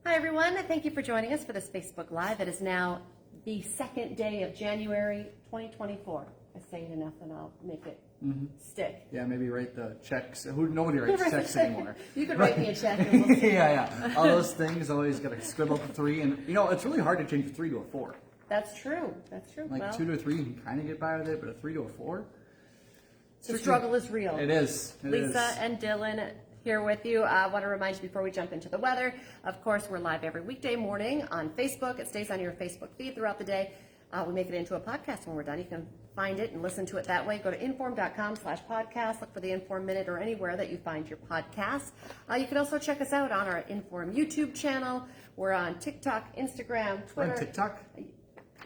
Hi everyone, thank you for joining us for this Facebook Live. It is now the second day of January 2024. I say it enough and I'll make it stick. Yeah, maybe write the checks. Nobody writes checks anymore. You could write me a check. And we'll yeah. All those things, always got to scribble the 3. And, it's really hard to change a 3 to a 4. That's true. Like 2 to a 3, you can kind of get by with it, but a 3 to a 4? The struggle is real. It is. Lisa and Dillon here with you. I want to remind you before we jump into the weather, of course, we're live every weekday morning on Facebook. It stays on your Facebook feed throughout the day. We make it into a podcast when we're done. You can find it and listen to it that way. Go to inform.com/podcast. Look for the Inform Minute or anywhere that you find your podcasts. You can also check us out on our Inform YouTube channel. We're on TikTok, Instagram, Twitter. We're on TikTok?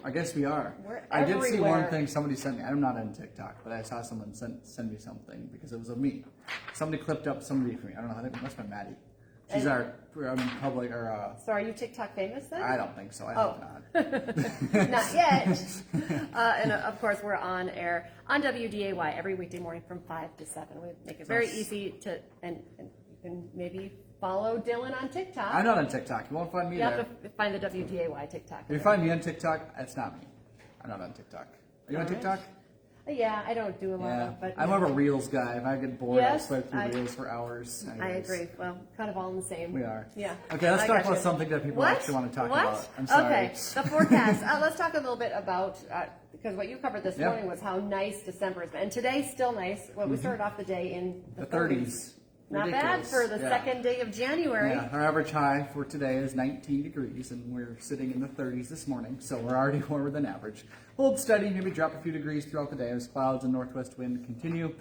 I guess we are. We're I did everywhere. see one thing somebody sent me. I'm not on TikTok, but I saw someone send me something because it was of me. Somebody clipped up somebody for me. I don't know how they must have been Maddie. She's our public or. So are you TikTok famous then? I don't think so. I hope not. Not yet. And of course, we're on air on WDAY every weekday morning from 5 to 7. We make it very easy to, and you can maybe follow Dillon on TikTok. I'm not on TikTok. You won't find me there. You have to find the WDAY TikTok. If you find me on TikTok, it's not me. I'm not on TikTok. Are you on TikTok? Yeah, I don't do a lot of, but I'm more of a Reels guy. If I get bored, I'll Yes, swipe through Reels for hours. I agree. Well, kind of all in the same. We are. Yeah. Okay, let's I talk got about you. something that people What? actually want to talk What? about. I'm sorry. Okay, the forecast. Let's talk a little bit about, because what you covered this morning was how nice December has been. And today's still nice. Well, we started off the day in the 30s. Not bad for the second day of January. Yeah, our average high for today is 19 degrees, and we're sitting in the 30s this morning, so we're already warmer than average. Hold steady, maybe drop a few degrees throughout the day as clouds and northwest wind continue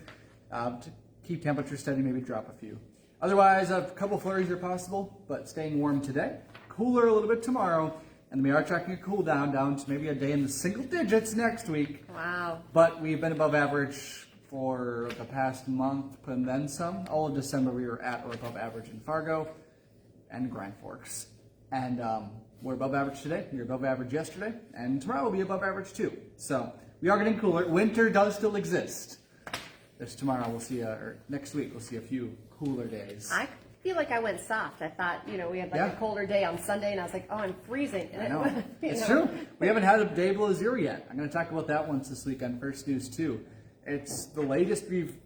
to keep temperatures steady, maybe drop a few. Otherwise, a couple flurries are possible, but staying warm today. Cooler a little bit tomorrow, and we are tracking a cool down to maybe a day in the single digits next week. Wow. But we've been above average for the past month, and then some. All of December we were at or above average in Fargo and Grand Forks. And we're above average today, we were above average yesterday, and tomorrow will be above average too. So we are getting cooler. Winter does still exist. Tomorrow we'll see, or next week we'll see a few cooler days. I feel like I went soft. I thought, we had like a colder day on Sunday, and I was like, oh, I'm freezing. And I know. It's true. We haven't had a day below zero yet. I'm going to talk about that once this week on First News too. It's the latest we've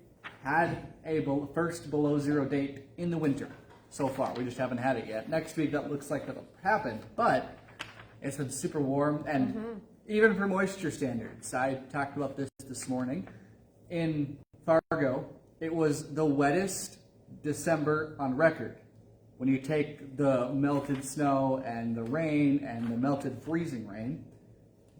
had a first below zero date in the winter so far. We just haven't had it yet. Next week that looks like that'll happen, but it's been super warm, and even for moisture standards, I talked about this morning. In Fargo, it was the wettest December on record. When you take the melted snow and the rain and the melted freezing rain,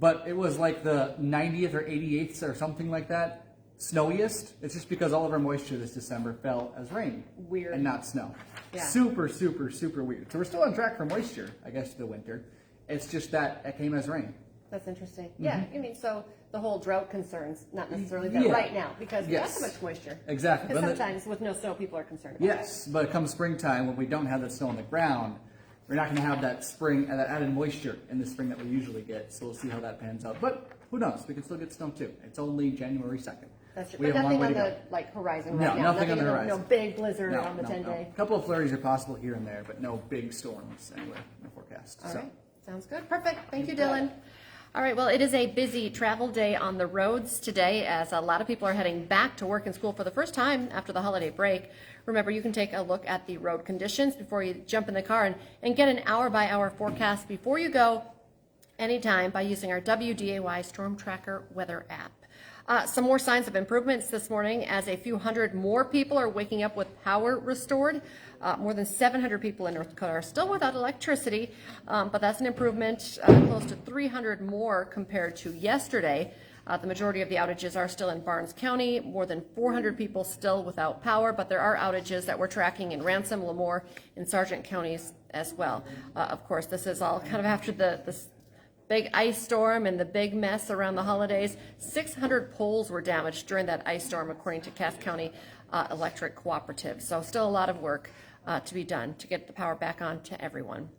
but it was like the 90th or 88th or something like that. Snowiest. It's just because all of our moisture this December fell as rain. Weird. And not snow. Yeah. Super, super, super weird. So we're still on track for moisture, I guess, the winter. It's just that it came as rain. That's interesting. Yeah, so the whole drought concerns, not necessarily that right now, because we have so much moisture. Exactly. Because sometimes with no snow, people are concerned about it. Yes, but come springtime, when we don't have that snow on the ground, we're not going to have that that added moisture in the spring that we usually get. So we'll see how that pans out. But who knows? We can still get snow too. It's only January 2nd. That's true. We have but a long nothing way on to the go. horizon right now. Nothing on the horizon. No big blizzard on the 10-day. A couple of flurries are possible here and there, but no big storms anywhere in the forecast. All right. Sounds good. Perfect. Thank you, Dillon. All right. Well, it is a busy travel day on the roads today, as a lot of people are heading back to work and school for the first time after the holiday break. Remember, you can take a look at the road conditions before you jump in the car and get an hour-by-hour forecast before you go anytime by using our WDAY Storm Tracker weather app. Some more signs of improvements this morning, as a few hundred more people are waking up with power restored. More than 700 people in North Dakota are still without electricity, but that's an improvement, close to 300 more compared to yesterday. The majority of the outages are still in Barnes County, more than 400 people still without power, but there are outages that we're tracking in Ransom, Lemoore, and Sargent counties as well. Of course, this is all kind of after the big ice storm and the big mess around the holidays. 600 poles were damaged during that ice storm, according to Cass County Electric Cooperative. So still a lot of work to be done to get the power back on to everyone.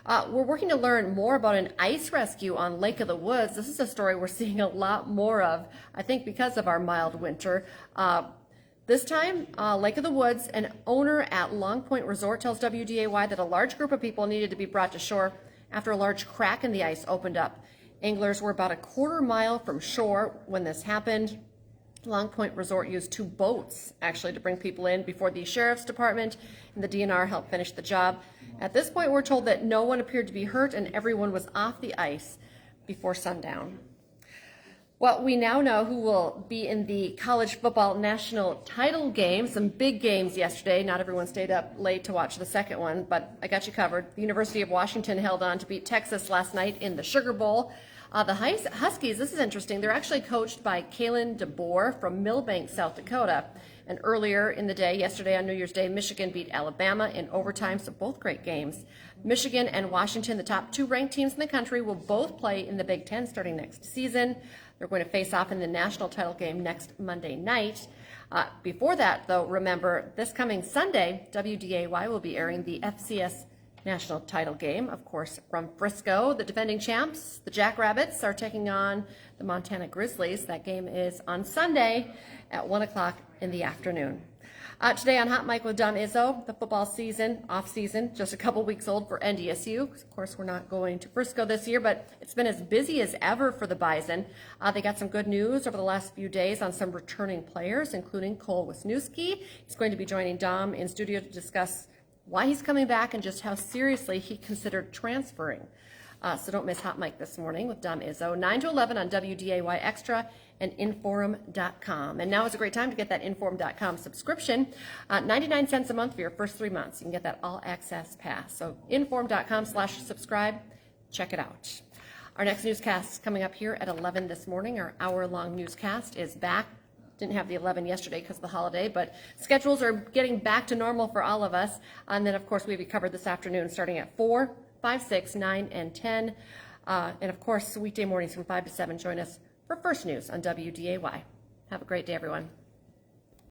We're working to learn more about an ice rescue on Lake of the Woods. This is a story we're seeing a lot more of, I think because of our mild winter. This time, Lake of the Woods, an owner at Long Point Resort tells WDAY that a large group of people needed to be brought to shore after a large crack in the ice opened up. Anglers were about a quarter mile from shore when this happened. Long Point Resort used 2 boats actually to bring people in before the sheriff's department and the DNR helped finish the job. At this point, we're told that no one appeared to be hurt and everyone was off the ice before sundown. Well, we now know who will be in the college football national title game. Some big games yesterday. Not everyone stayed up late to watch the second one, but I got you covered. The University of Washington held on to beat Texas last night in the Sugar Bowl. The Huskies, this is interesting, they're actually coached by Kalen DeBoer from Millbank, South Dakota. And earlier in the day, yesterday on New Year's Day, Michigan beat Alabama in overtime, so both great games. Michigan and Washington, the top 2 ranked teams in the country, will both play in the Big Ten starting next season. They're going to face off in the national title game next Monday night. Before that, though, remember, this coming Sunday, WDAY will be airing the FCS national title game, of course, from Frisco. The defending champs, the Jackrabbits, are taking on the Montana Grizzlies. That game is on Sunday at 1 o'clock in the afternoon. Today on Hot Mic with Dom Izzo, the football season, off-season, just a couple weeks old for NDSU. Of course, we're not going to Frisco this year, but it's been as busy as ever for the Bison. They got some good news over the last few days on some returning players, including Cole Wisniewski. He's going to be joining Dom in studio to discuss why he's coming back and just how seriously he considered transferring. So don't miss Hot Mic this morning with Dom Izzo, 9 to 11 on WDAY Extra and Inforum.com. And now is a great time to get that Inforum.com subscription. 99 cents a month for your first 3 months. You can get that all-access pass. So Inforum.com/subscribe. Check it out. Our next newscast is coming up here at 11 this morning. Our hour-long newscast is back. Didn't have the 11 yesterday because of the holiday, but schedules are getting back to normal for all of us. And then, of course, we have you covered this afternoon starting at 4, 5, 6, 9, and 10. And, of course, weekday mornings from 5 to 7. Join us for First News on WDAY. Have a great day, everyone.